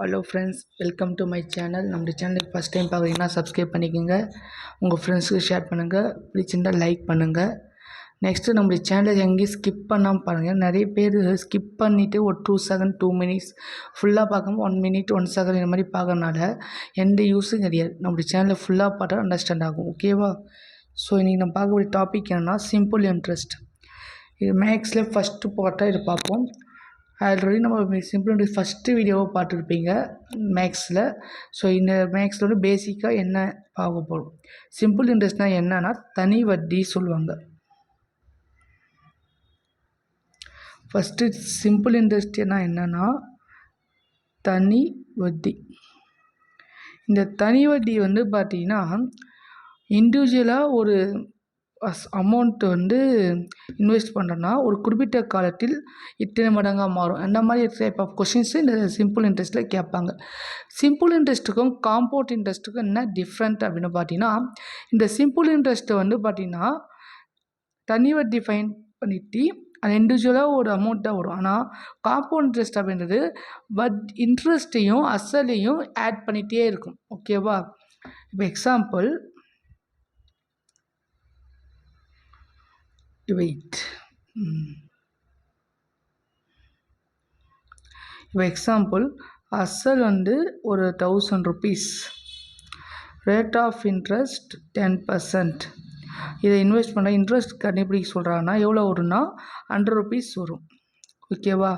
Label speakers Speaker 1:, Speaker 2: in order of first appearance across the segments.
Speaker 1: Hello friends, welcome to my channel. நம்ம சேனலுக்கு first time பார்க்குறீங்கன்னா சப்ஸ்கிரைப் பண்ணிக்கோங்க, உங்கள் ஃப்ரெண்ட்ஸுக்கு ஷேர் பண்ணுங்கள், பிடிச்சிருந்தா லைக் பண்ணுங்கள். நெக்ஸ்ட்டு நம்மளுடைய சேனலை எங்கேயும் ஸ்கிப் பண்ணாமல் பாருங்கள். நிறைய பேர் ஸ்கிப் பண்ணிவிட்டு ஒரு 2 செகண்ட் 2 மினிட்ஸ் ஃபுல்லாக பார்க்காம 1 மினிட் 1 செகண்ட் இந்த மாதிரி பார்க்கறனால எந்த யூஸும் கிடையாது. நம்மளுடைய சேனலை ஃபுல்லாக பார்த்தா அண்டர்ஸ்டாண்ட் ஆகும், ஓகேவா? ஸோ இன்றைக்கி நம்ம பார்க்கக்கூடிய டாபிக் என்னென்னா சிம்பிள் இன்ட்ரெஸ்ட். இது மேக்ஸில் ஃபஸ்ட்டு பார்ட்டாக இது பார்ப்போம். ஆல்ரெடி நம்ம சிம்பிள் இன்ட்ரெஸ்ட் ஃபஸ்ட்டு வீடியோவை பார்த்துருப்பீங்க மேக்ஸில். ஸோ இந்த மேக்ஸில் வந்து பேசிக்காக என்ன பார்க்க போகிறோம். சிம்பிள் இன்ட்ரெஸ்ட்னால் என்னன்னா தனி வட்டி சொல்லுவாங்க. ஃபஸ்ட்டு சிம்பிள் இன்ட்ரெஸ்ட்னா என்னென்னா தனி வட்டி. இந்த தனி வட்டி வந்து பார்த்திங்கன்னா இண்டிவிஜுவலாக ஒரு அமௌண்ட்டு வந்து இன்வெஸ்ட் பண்ணுறோன்னா ஒரு குறிப்பிட்ட காலத்தில் இத்தனை மடங்காக மாறும். அந்த மாதிரி டைப் ஆஃப் கொஷின்ஸு இந்த சிம்பிள் இன்ட்ரெஸ்ட்டில் கேட்பாங்க. சிம்பிள் இன்ட்ரெஸ்ட்டுக்கும் காம்பவுண்ட் இன்ட்ரெஸ்ட்டுக்கும் என்ன டிஃப்ரெண்ட் அப்படின்னு பார்த்தீங்கன்னா, இந்த சிம்பிள் இன்ட்ரெஸ்ட்டை வந்து பார்த்திங்கன்னா தனி வட்டி ஃபைன் பண்ணிட்டு அது இண்டிவிஜுவலாக ஒரு அமௌண்ட்டாக வரும். ஆனால் காம்பவுண்ட் இன்ட்ரெஸ்ட் அப்படின்றது இன்ட்ரெஸ்ட்டையும் அசலையும் ஆட் பண்ணிகிட்டே இருக்கும், ஓகேவா? இப்போ எக்ஸாம்பிள் அசல் வந்து ஒரு 1000 rupees, ரேட் ஆஃப் இன்ட்ரெஸ்ட் 10%. இதை இன்வெஸ்ட் பண்ண இன்ட்ரெஸ்ட் கண்டுபிடிக்க சொல்கிறாங்கன்னா எவ்வளோ வரும்னா 100 rupees வரும், ஓகேவா?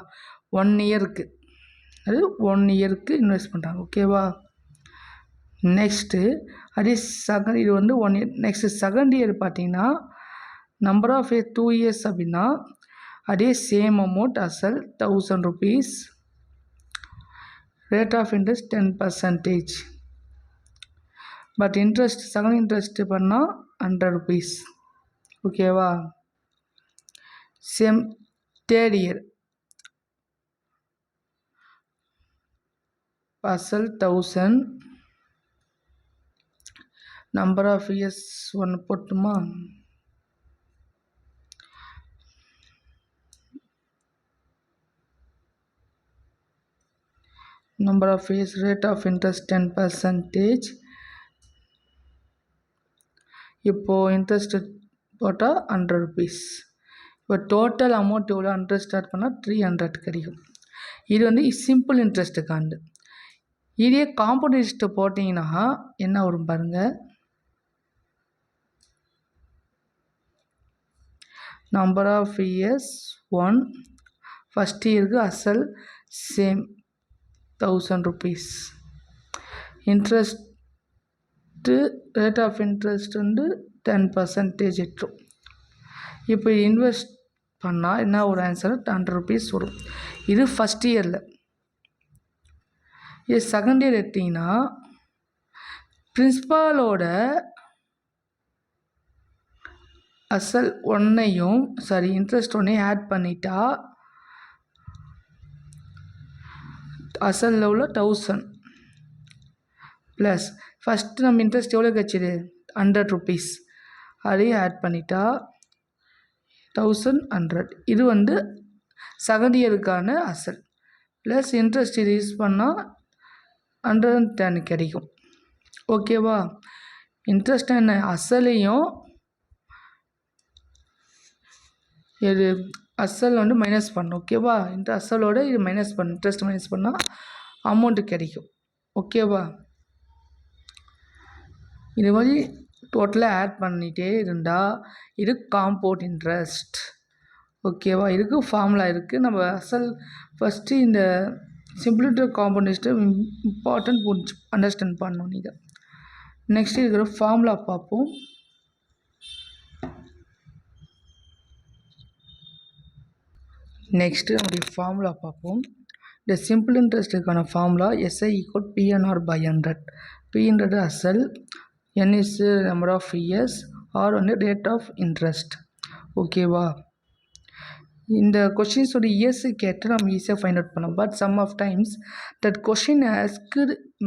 Speaker 1: 1 இயருக்கு, அது 1 இயருக்கு இன்வெஸ்ட் பண்ணுறாங்க, ஓகேவா? நெக்ஸ்ட்டு அதே செகண்ட் இது வந்து 1 இயர். நெக்ஸ்ட்டு செகண்ட் இயர் பார்த்தீங்கன்னா நம்பர் ஆஃப் இயர் 2 இயர்ஸ் அப்படின்னா அதே சேம் அமௌண்ட் அசல் 1000 rupees, rate of interest 10%. But interest second interest பண்ணால் 100 rupees, ஓகேவா? சேம் தேர்ட் இயர் அசல் 1000, நம்பர் ஆஃப் இயர்ஸ் ஒன்று போட்டுமா, number of years, rate of interest 10%. இப்போது இன்ட்ரெஸ்ட் போட்டால் 100 rupees. இப்போ டோட்டல் அமௌண்ட் எவ்வளோ இன்ட்ரெஸ்ட் ஸ்டார்ட் பண்ணால் 300 கிடைக்கும். இது வந்து சிம்பிள் இன்ட்ரெஸ்ட்டுக்காண்டு. இதே காம்பவுண்ட் இன்ட்ரெஸ்ட்டு போட்டிங்கன்னா என்ன வரும் பாருங்கள். நம்பர் ஆஃப் இயர்ஸ் 1, ஃபஸ்ட் இயருக்கு அசல் same 1000 rupees, interest rate of interest வந்து 10% எட்டும். இப்போ இன்வெஸ்ட் பண்ணால் என்ன ஒரு ஆன்சர் 100 rupees வரும். இது ஃபஸ்ட் இயரில். இது செகண்ட் இயர் எடுத்திங்கன்னா பிரின்சிபாலோட அசல் இன்ட்ரெஸ்ட் ஒன்றையும் ஆட் பண்ணிட்டா அசலில் உள்ள 1000 ப்ளஸ் ஃபஸ்ட்டு நம்ம இன்ட்ரெஸ்ட் எவ்வளோ கிடச்சிது 100 rupees, அதையும் ஆட் பண்ணிட்டா 1100. இது வந்து செகண்ட் இயருக்கான அசல் ப்ளஸ் இன்ட்ரெஸ்ட் இது யூஸ் பண்ணால் 110 கிடைக்கும், ஓகேவா? இன்ட்ரெஸ்ட் என்ன அசலையும் இது அசல் வந்து மைனஸ் பண்ணணும், ஓகேவா? இந்த அசலோட இது மைனஸ் பண்ணணும், இன்ட்ரெஸ்ட் மைனஸ் பண்ணால் அமௌண்ட்டு கிடைக்கும், ஓகேவா? இது மாதிரி டோட்டலாக ஆட் பண்ணிகிட்டே இருந்தால் இது காம்பவுண்ட் இன்ட்ரெஸ்ட், ஓகேவா? இதுக்கு ஃபார்முலா இருக்குது. நம்ம அசல் ஃபஸ்ட்டு இந்த சிம்பிளிட்டி காம்பவுண்ட் இன்ட்ரெஸ்ட்டை இம்பார்ட்டன்ட் அண்டர்ஸ்டாண்ட் பண்ணணும் நீங்கள். நெக்ஸ்ட்டு இருக்கிற ஃபார்முலா பார்ப்போம். நெக்ஸ்ட்டு நம்முடைய ஃபார்முலா பார்ப்போம். இந்த சிம்பிள் இன்ட்ரெஸ்ட்டுக்கான formula SI = PNR by 100. P அசல், N is number of years, R வந்து ரேட் ஆஃப் இன்ட்ரெஸ்ட், ஓகேவா? இந்த கொஷின்ஸோட இயர்ஸு கேட்டால் நம்ம ஈஸியாக ஃபைண்ட் அவுட் பண்ணலாம். But some of times that question ask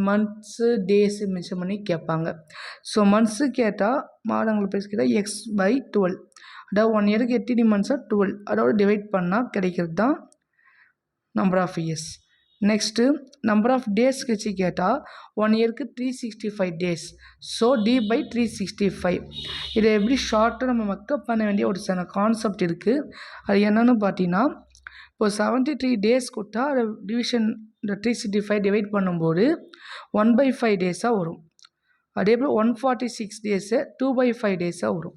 Speaker 1: months days mention பண்ணி கேட்பாங்க. ஸோ மந்த்ஸு கேட்டால் மாதங்கள் பேசி கேட்டால் x/12, அதாவது 1 இயருக்கு எத்தனை மந்த்ஸாக 12, அதோட டிவைட் பண்ணால் கிடைக்கிறது தான் number of years. Next number of days வச்சு கேட்டால் 1 இயருக்கு 365 டேஸ். So D by 365. இதை எப்படி ஷார்ட்டாக நம்ம மக்கப் பண்ண வேண்டிய ஒரு சில கான்செப்ட் இருக்குது. அது என்னென்னு பார்த்தீங்கன்னா, இப்போ 73 டேஸ் கொடுத்தா அதை டிவிஷன் இந்த 365 டிவைட் பண்ணும்போது 1/5 டேஸாக வரும். அதே போல் 146 டேஸு 2/5 டேஸாக வரும்.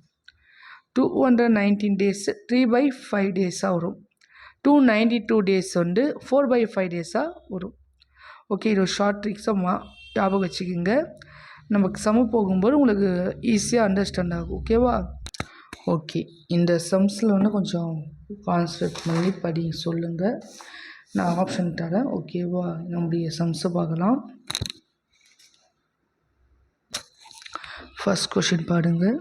Speaker 1: 219 டேஸு 3/5 டேஸாக வரும். 292 டேஸ் வந்து 4/5 டேஸாக வரும். ஓகே, இது ஒரு ஷார்ட் ட்ரிக்ஸாக ஞாபகம் வச்சுக்கோங்க. நமக்கு சம போகும்போது உங்களுக்கு ஈஸியாக அண்டர்ஸ்டாண்ட் ஆகும். ஓகேவா? ஓகே, இந்த சம்ஸில் வந்து கொஞ்சம் கான்சன்ட்ரேட் பண்ணி படி சொல்லுங்கள். நான் ஆப்ஷன் தரேன். ஓகேவா? நம்முடைய சம்ஸை பார்க்கலாம். ஃபர்ஸ்ட் கொஷின் பாருங்கள்.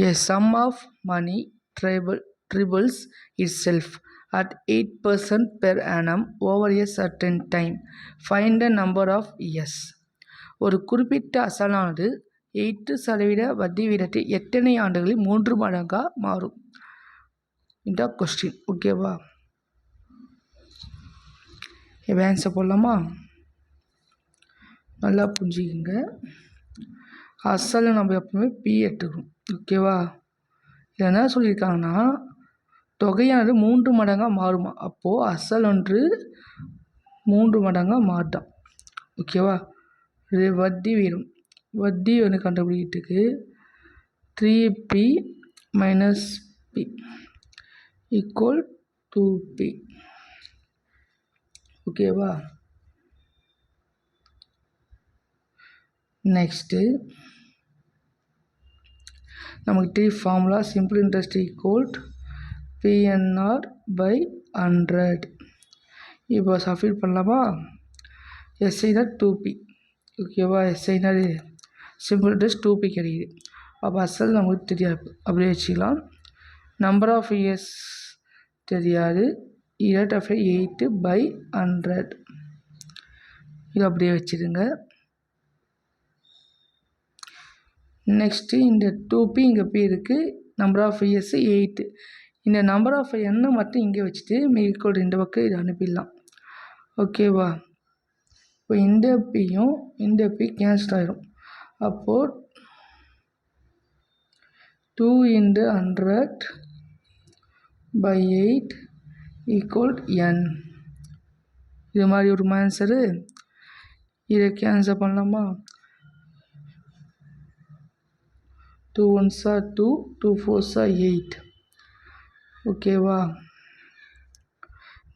Speaker 1: A sum of money triples itself at 8% per annum over a certain time. Find the number of years. ஒரு குறிப்பிட்ட அசலானது 8% வட்டி வீதத்தில் எத்தனை ஆண்டுகளில் 3 மடங்காக மாறும்? இந்த கொஸ்டின். ஓகேவா? இப்போ ஆன்சர் போடலாமா? நல்லா புரிஞ்சுக்கிங்க. அசல் நம்ம எப்பவுமே பி எடுத்துக்கணும். ஓகேவா? இதில் என்ன சொல்லியிருக்காங்கன்னா, தொகையானது 3 மடங்காக மாறுமா. அப்போது அசல் ஒன்று 3 மடங்காக மாறும். ஓகேவா? இது வட்டி வீதம். வட்டி வந்து கண்டுபிடிக்கிறதுக்கு 3p minus B equal 2p. ஓகேவா? நெக்ஸ்ட்டு நமக்கு 3 formula. Simple interest equal PNR by 100. இப்போ சப்ஸ்டிட்யூட் பண்ணலாமா? எஸ்ஐனா 2p. ஓகேவா? எஸ்ஐனா சிம்பிள் இன்ட்ரெஸ்ட் 2p கிடைக்குது. அப்போ அசல் நமக்கு தெரியாது, அப்படியே வச்சுக்கலாம். நம்பர் ஆஃப் இயர்ஸ் தெரியாது. Rate of 8/100. இது அப்படியே வச்சுருங்க. நெக்ஸ்ட்டு இந்த 2p இங்கே p இருக்குது. Number of years 8. இந்த நம்பர் ஆஃப் எண்ணை மட்டும் இங்கே வச்சுட்டு மீதிக்கோடு இந்த பக்கம் இதை அனுப்பிடலாம். ஓகேவா? இப்போ இந்த பியும் இந்த பி கேன்சல் ஆகிடும். அப்போது 2 × 100/8 ஈக்குவல் n. இது மாதிரி ஒரு ஆன்சரு. இதை கேன்சல் பண்ணலாமா? 2 1s are 2, 2 4s are 8. ஓகேவா?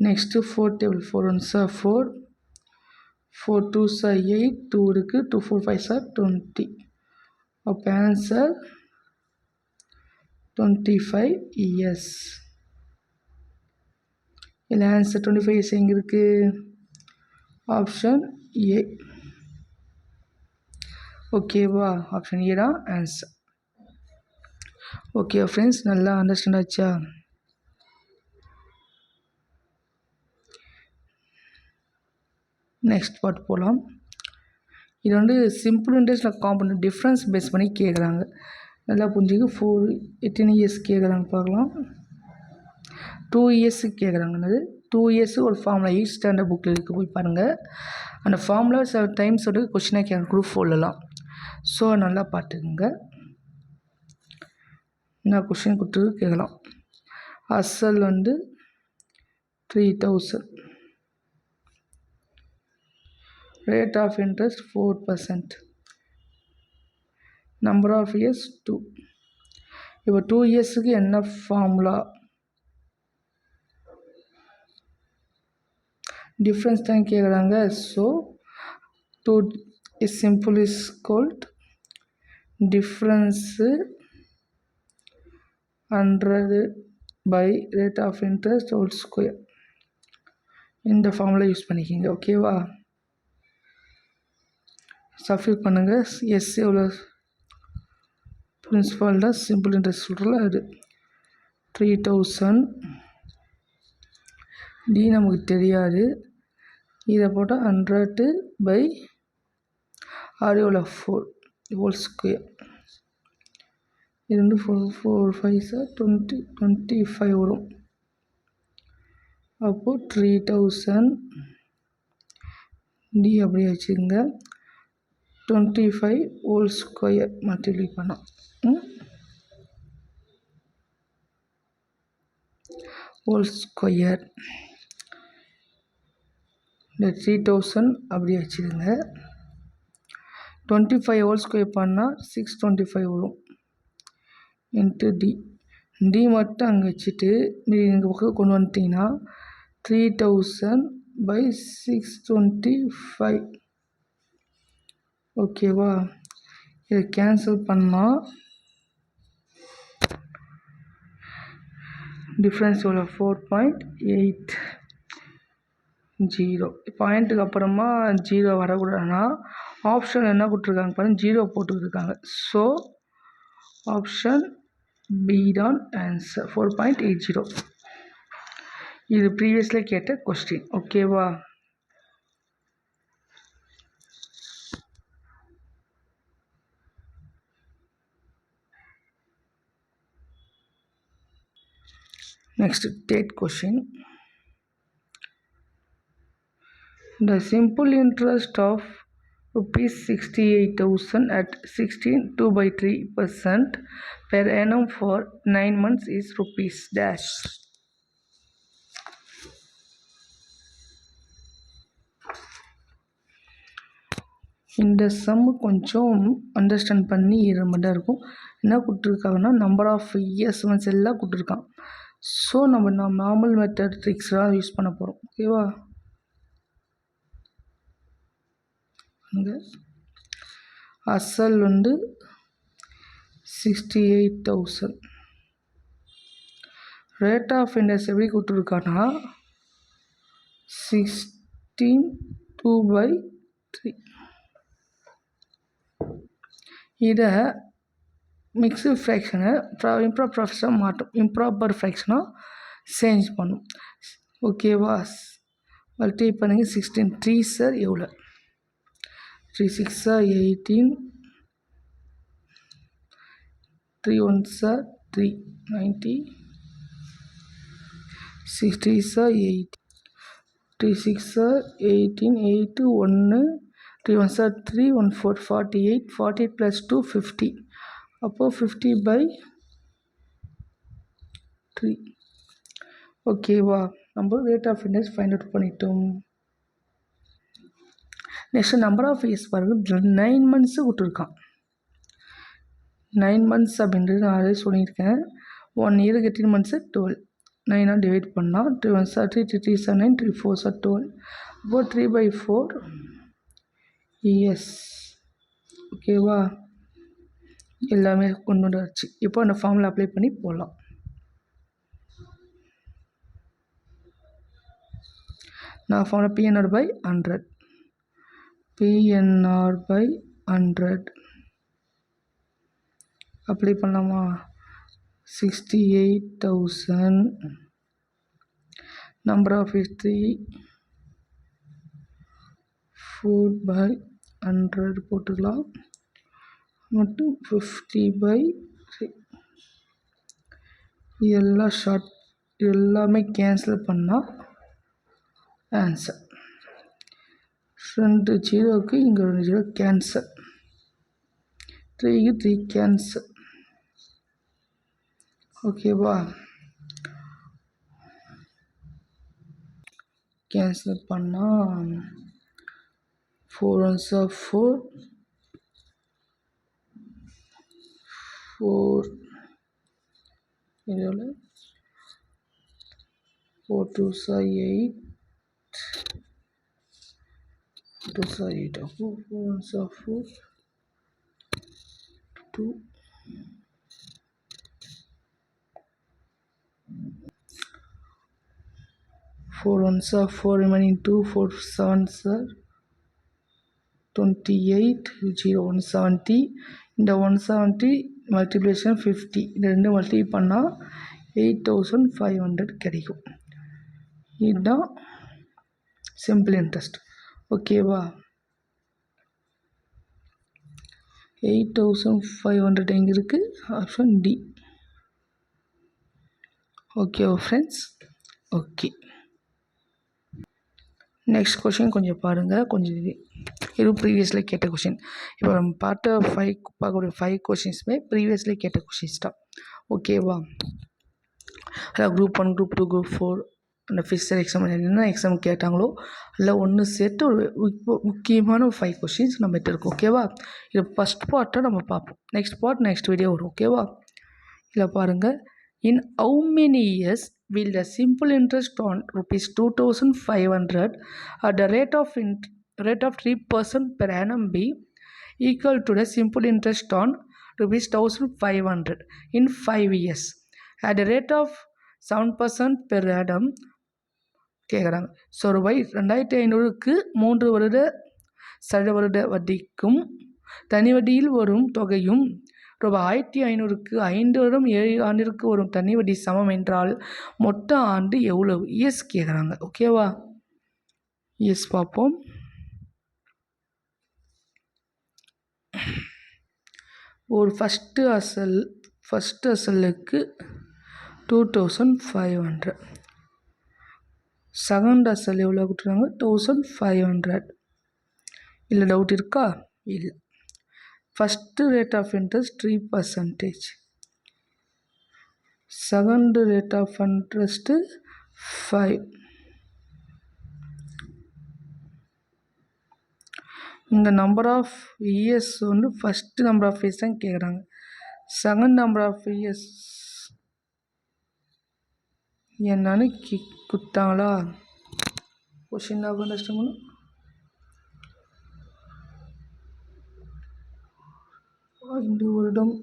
Speaker 1: Next 4 table. 4 1s are 4, 4 2s are 8, 2 இருக்குது, 2 4 5s are 20. அப்போ ஆன்சர் 25 years. இல்லை ஆன்சர் 25 years எங்கே இருக்குது? Option A. ஓகேவா? ஆப்ஷன் ஏ தான் ஆன்சர். ஓகே ஃப்ரெண்ட்ஸ், நல்லா அண்டர்ஸ்டாண்ட் ஆச்சா? நெக்ஸ்ட் பார்ட் போகலாம். இது வந்து சிம்பிள் இன்ட்ரெஸ்ட்டில் காம்பவுண்ட் டிஃப்ரென்ஸ் பேஸ் பண்ணி கேட்குறாங்க. நல்லா புரிஞ்சுக்கு. 4 எத்தனை இயர்ஸ் கேட்குறாங்க பார்க்கலாம். 2 இயர்ஸு கேட்குறாங்கன்னது. 2 இயர்ஸு ஒரு ஃபார்முலா 8th ஸ்டாண்டர்ட் புக்கில் இருக்க போய் பாருங்கள். அந்த ஃபார்முலா சில டைம்ஸ் வந்து கொஸ்டினாக கேட்க குரூப் 4லலாம். ஸோ நல்லா பார்த்துக்குங்க. நான் கொஸ்டின் கொடுத்து கேட்கலாம். அசல் வந்து 3000. Rate of interest 4%. Number of years 2. இப்போ 2 இயர்ஸுக்கு என்ன ஃபார்முலா? டிஃப்ரென்ஸ் தான் கேட்குறாங்க. So 2 is simple is called difference 100/rate of interest whole square. இந்த ஃபார்முலா யூஸ் பண்ணிக்கிங்க. ஓகேவா? சப்ஸ்டிட்யூட் பண்ணுங்கள். எஸ் எவ்வளோ? பிரின்சிபால் தான் சிம்பிள் இன்ட்ரெஸ்ட் சொல்கிறல அது 3000. டி நமக்கு தெரியாது. இதை போட்டால் 100/6 4 ஹோல் ஸ்கொயர். இது வந்து 4 4 5 20 25 வரும். அப்போது 3000 டி அப்படியே வச்சுக்கோங்க. 25 ஹோல் ஸ்கொயர் மல்டிப்ளை பண்ணோம். ஹோல் ஸ்கொயர் இந்த 3000 அப்படியே வச்சுக்கோங்க. 25 ஹோல் ஸ்கொயர் பண்ணால் 625 வரும். இன்ட்டு டி டி மட்டும் அங்கே வச்சுட்டு இங்கே பக்கம் கொண்டு வந்துட்டிங்கன்னா 3000/625. ஓகேவா? இதை கேன்சல் பண்ணால் டிஃப்ரென்ஸ் எவ்வளோ? 4.80. பாயிண்ட்டுக்கு அப்புறமா 0 வரக்கூடாதுன்னா ஆப்ஷன் என்ன கொடுத்துருக்காங்க பாருங்கள், 0 போட்டுருக்காங்க. ஸோ ஆப்ஷன் பி தான் ஆன்சர், 4.80. இது ப்ரீவியஸில் கேட்ட கொஸ்டின். ஓகேவா? Next, third question. The simple interest of rupees 68,000 at 16.2/3% per annum for 9 months is rupees dash. இந்த சம்மு கொஞ்சம் அண்டர்ஸ்டாண்ட் பண்ணி எழுத மட்டும் இருக்கும். என்ன கொடுத்துருக்காங்கன்னா நம்பர் ஆஃப் இயர்ஸ் மந்த்ஸ் எல்லாம் கொடுத்துருக்கான். ஸோ நம்ம நார்மல் மெத்தட் ட்ரிக்ஸ்லாம் யூஸ் பண்ண போகிறோம். ஓகேவா? அங்கே அசல் வந்து 68,000. ரேட் ஆஃப் இன்ட்ரெஸ்ட் எப்படி கொடுத்துருக்கான்னா 16.2/3. இதை மிக்ஸ்டு ஃப்ராக்ஷனை இம்ப்ராப்பர் ஃப்ராக்ஷனாக மாட்டும், இம்ப்ராப்பர் ஃப்ராக்ஷனாக சேஞ்ச் பண்ணும். ஓகேவா? மல்டிப்ளை பண்ணுங்க. 16 3 சார் எவ்வளோ? 3 6 18, 3 1 3 90, 6 3 8, 3 6 18, 8 1, 3 1 3 1 4 48, 48 + 2 50. அப்போது 50/3. ஓகேவா? நம்ம rate of interest find out பண்ணிட்டோம். நெக்ஸ்ட் நம்பர் ஆஃப் இயர்ஸ் பாருங்கள், 9 மந்த்ஸு விட்டுருக்கான். 9 மந்த்ஸ் அப்படின்றது நான் ஆல்ரெடி சொல்லியிருக்கேன். 1 இயருக்கு 18 மந்த்ஸு 12. 9 டிவைட் பண்ணால் 3 1 3 3 3 9 3 4 12. அப்போது 3/4 இயர்ஸ். ஓகேவா? எல்லாமே கொண்டு வந்துடுச்சு. இப்போ அந்த ஃபார்மில் அப்ளை பண்ணி போடலாம். நான் ஃபார்மில் PNR/100, PNR/100 அப்ளை பண்ணலாமா? 68,000 நம்பர் ஆஃப் இயர்ஸ் 3 4/100 போட்டுக்கலாம். மட்டும் 50/3. இதெல்லாம் எல்லாமே கேன்சல் பண்ணால் ஆன்சர் 2 0க்கு இங்கே 2 0 கேன்சல், 3க்கு 3 கேன்சல். ஓகேவா? கேன்சல் பண்ணால் 4 1 4 4 இதில் 4 2 8 2 8. அப்போ 4 1 4 2 4 1 4 remaining 2 4 7 28 0 170. இந்த 170 மல்டிப்ளிகேஷன் 50. இந்த 2 மல்டிப்ளை பண்ணால் 8,500 கிடைக்கும். இதுதான் சிம்பிள் இன்ட்ரெஸ்ட். ஓகேவா? 8,500 எங்கே இருக்குது? Option D. ஓகேவா ஃப்ரெண்ட்ஸ்? ஓகே. நெக்ஸ்ட் கொஷின் கொஞ்சம் பாருங்கள், கொஞ்சம் இது ப்ரீவியஸில் கேட்ட கொஷின். இப்போ நம்ம பார்க்கக்கூடிய 5 கொஷின்ஸுமே ப்ரீவியஸ்லி கேட்ட கொஷின்ஸ் தான். ஓகேவா? அதாவது குரூப் 1, குரூப் 2, குரூப் 4 அந்த ஃபிசிக்கல் எக்ஸாம் என்ன எக்ஸாம் கேட்டாங்களோ அதில் ஒன்று சேர்த்து ஒரு முக்கியமான 5 கொஷின்ஸ் நம்ம இருக்கோம். ஓகேவா? இது ஃபஸ்ட் பார்ட்டை நம்ம பார்ப்போம். நெக்ஸ்ட் பார்ட் நெக்ஸ்ட் வீடியோ வரும். ஓகேவா? இதில் பாருங்கள், in how many years will the simple interest on rupees 2500 at the rate of 3% per annum be equal to the simple interest on rupees 1500 in 5 years at the rate of 7% per annum கேட்குறாங்க. So ரூபாய் 2500க்கு 3 வருட வட்டிக்கும் தனி வட்டியில் வரும் தொகையும் ரூபாய் 1500க்கு 5 வருடம் 7 ஆண்டிற்கு வரும் தனி வட்டி சமம் என்றால் மொத்த ஆண்டு எவ்வளவு? எஸ் கேட்குறாங்க. ஓகேவா? எஸ் பார்ப்போம். ஒரு ஃபஸ்ட்டு அசலுக்கு 2500, செகண்ட் அசல் எவ்வளோ கொடுத்துருக்காங்க? 1500. இல்லை டவுட் இருக்கா? இல்லை. First rate of interest 3%, second rate of interest 5. இந்த நம்பர் ஆஃப் இயர்ஸ் வந்து ஃபஸ்ட்டு நம்பர் ஆஃப் இயர்ஸ் தான் கேட்குறாங்க. செகண்ட் நம்பர் ஆஃப் இயர்ஸ் என்னன்னு கொடுத்தாங்களா? கொஷின் ஆஃப் அண்டர்ஸ்டாண்ட் 5 வருடம்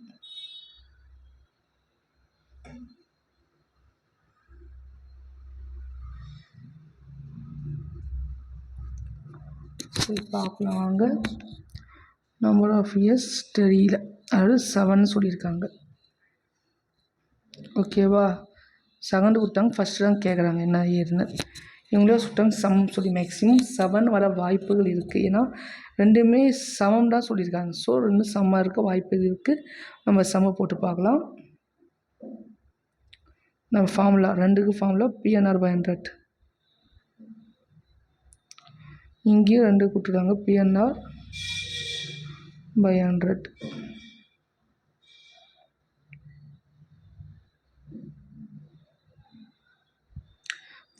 Speaker 1: பார்க்கலாம் வாங்க. நம்பர் ஆஃப் இயர்ஸ் தெரியல, அதாவது 7 சொல்லியிருக்காங்க. ஓகேவா? செகண்டு கொடுத்தாங்க, ஃபஸ்ட்டு தான் கேட்குறாங்க என்ன ஏதுன்னு. இவங்களே சொல்லிட்டாங்க சம் சொல்லி மேக்ஸிமம் 7 வர வாய்ப்புகள் இருக்குது. ஏன்னா ரெண்டுமே சமம் தான் சொல்லியிருக்காங்க. ஸோ 2 சமமாக இருக்க வாய்ப்பு இருக்குது. நம்ம சம போட்டு பார்க்கலாம். நம்ம ஃபார்முலா 2க்கு ஃபார்முலா PNR/100. இங்கேயும் 2 கொடுத்துருக்காங்க PNR/100.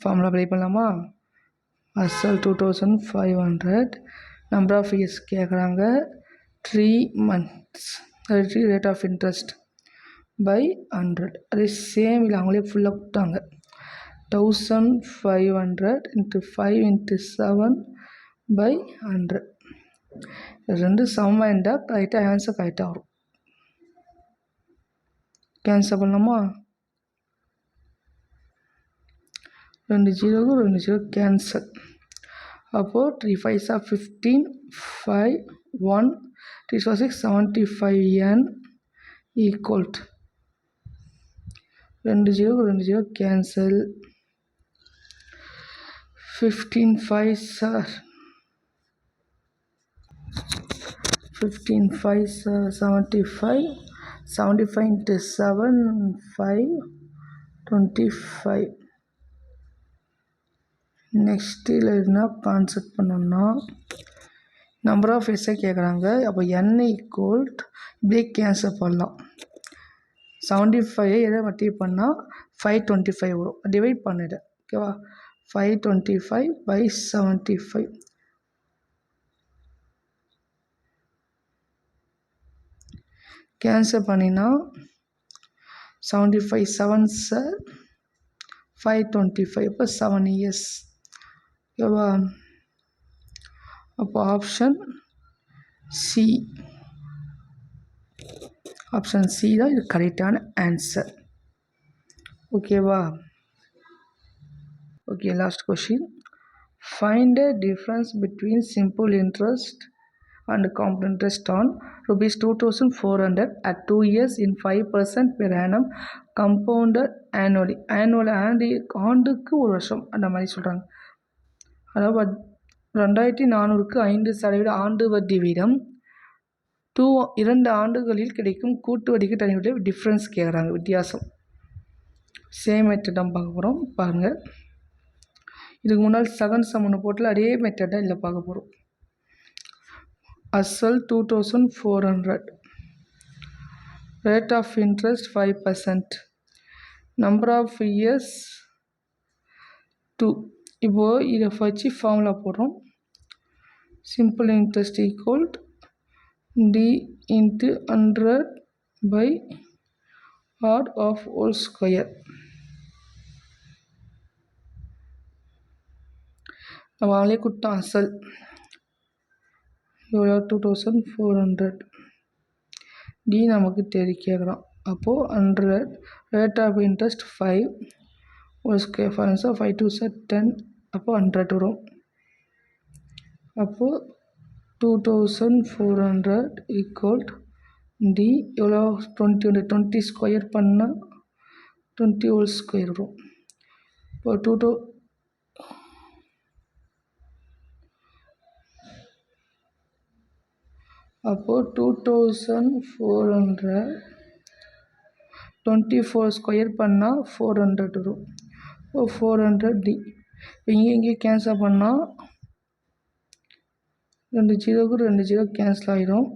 Speaker 1: ஃபார்முலா அப்ளை பண்ணலாமா? அசல் 2500, நம்பர் ஆஃப் இயர்ஸ் கேட்குறாங்க 3 months, rate of interest by 100. அதே சேம் இல்லை, அவங்களே ஃபுல்லாக கொடுத்தாங்க. 1500 × 5 × 7 by 100. ரெண்டு சமமாக இருந்தால் கரெக்டாக ஆன்சர் கரெக்டாக வரும். கேன்சல் பண்ணலாமா? 2 0க்கு 2 0 கேன்சல். அப்போது 3 5s are 15, 5 1 3 4 6 75n equal to 2 0க்கு 2 0 cancel. 15 5s are 75, 75 into 7 5 25. Next இதில் என்ன கான்செப்ட் பண்ணோம்னா நம்பர் ஆஃப் எஸ்ஸை கேட்குறாங்க. அப்போ n ஈக்குவல் இப்படியே கேன்சல் பண்ணலாம். 75 எதை மல்டிப்ளை பண்ணால் 525 வரும். டிவைட் பண்ணிவிடு. ஓகேவா? 525/75 கேன்சல் பண்ணினா 75 7s 525, இப்போ 7 years. ஓகேவா? அப்போ ஆப்ஷன் சி தான் இது கரெக்டான ஆன்சர். ஓகேவா? Okay, last question. Find the difference between simple interest and compound interest on rupees 2400 at 2 years in 5% per annum compounded annually. ஆண்டுக்கு ஒரு வருஷம் அந்த மாதிரி சொல்கிறாங்க. அதாவது 2400க்கு 5% ஆண்டு வட்டி வீதம் 2 ஆண்டுகளில் கிடைக்கும் கூட்டு வட்டிக்கு தனி வட்டி டிஃப்ரென்ஸ் கேட்குறாங்க, வித்தியாசம். சேம் மெத்தட் தான் பார்க்க போகிறோம். பாருங்கள், இதுக்கு முன்னாடி செகண்ட் சம் ஒன்று போட்டில் அதே மெத்தடாக இல்லை பார்க்க போகிறோம். அசல் 2400, rate of interest 5%, number of years 2. இப்போது இதை வச்சு ஃபார்முலா போடுறோம். Simple interest equal d into 100 by r of whole square. நம்ம அவங்களே கொடுத்தோம் அசல் எவ்வளோ 2400, டி நமக்கு கேட்குறோம். அப்போது 100, ரேட் ஆஃப் இன்ட்ரெஸ்ட் 5 ஒரு ஸ்கொயர் ஃபாரன்ஸாக 5 2 சார் 10, அப்போது 100 வரும். அப்போது 2400 ஈக்குவல் டி எவ்வளோ 20 ஸ்கொயர் பண்ணால் 20 ஹோல் ஸ்கொயர் வரும். இப்போ அப்போது 2400 24 ஸ்கொயர் பண்ணால் 400 வரும். இப்போ 400 டி. இப்போ இங்கே கேன்சல் பண்ணால் 2 ஜீரோக்கு 2 ஜீரோ கேன்சல் ஆகிடும்.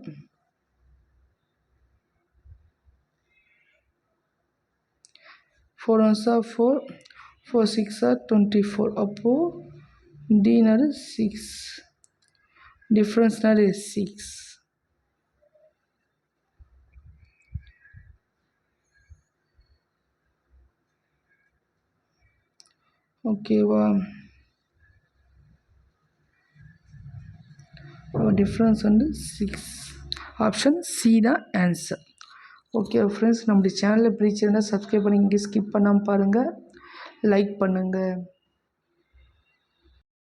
Speaker 1: ஃபோர் ஒன்ஸா 4, 4 6 24. அப்போது டினது 6, டிஃப்ரென்ஸ்னாது 6. ஓகேவா? டிஃப்ரென்ஸ் வந்து 6. ஆப்ஷன் சி தான் ஆன்சர். ஓகே ஃப்ரெண்ட்ஸ், நம்முடைய சேனலில் பிடிச்சிருந்தால் சப்ஸ்கிரைப் பண்ணி இங்கே ஸ்கிப் பண்ணாமல் பாருங்கள், லைக் பண்ணுங்கள்.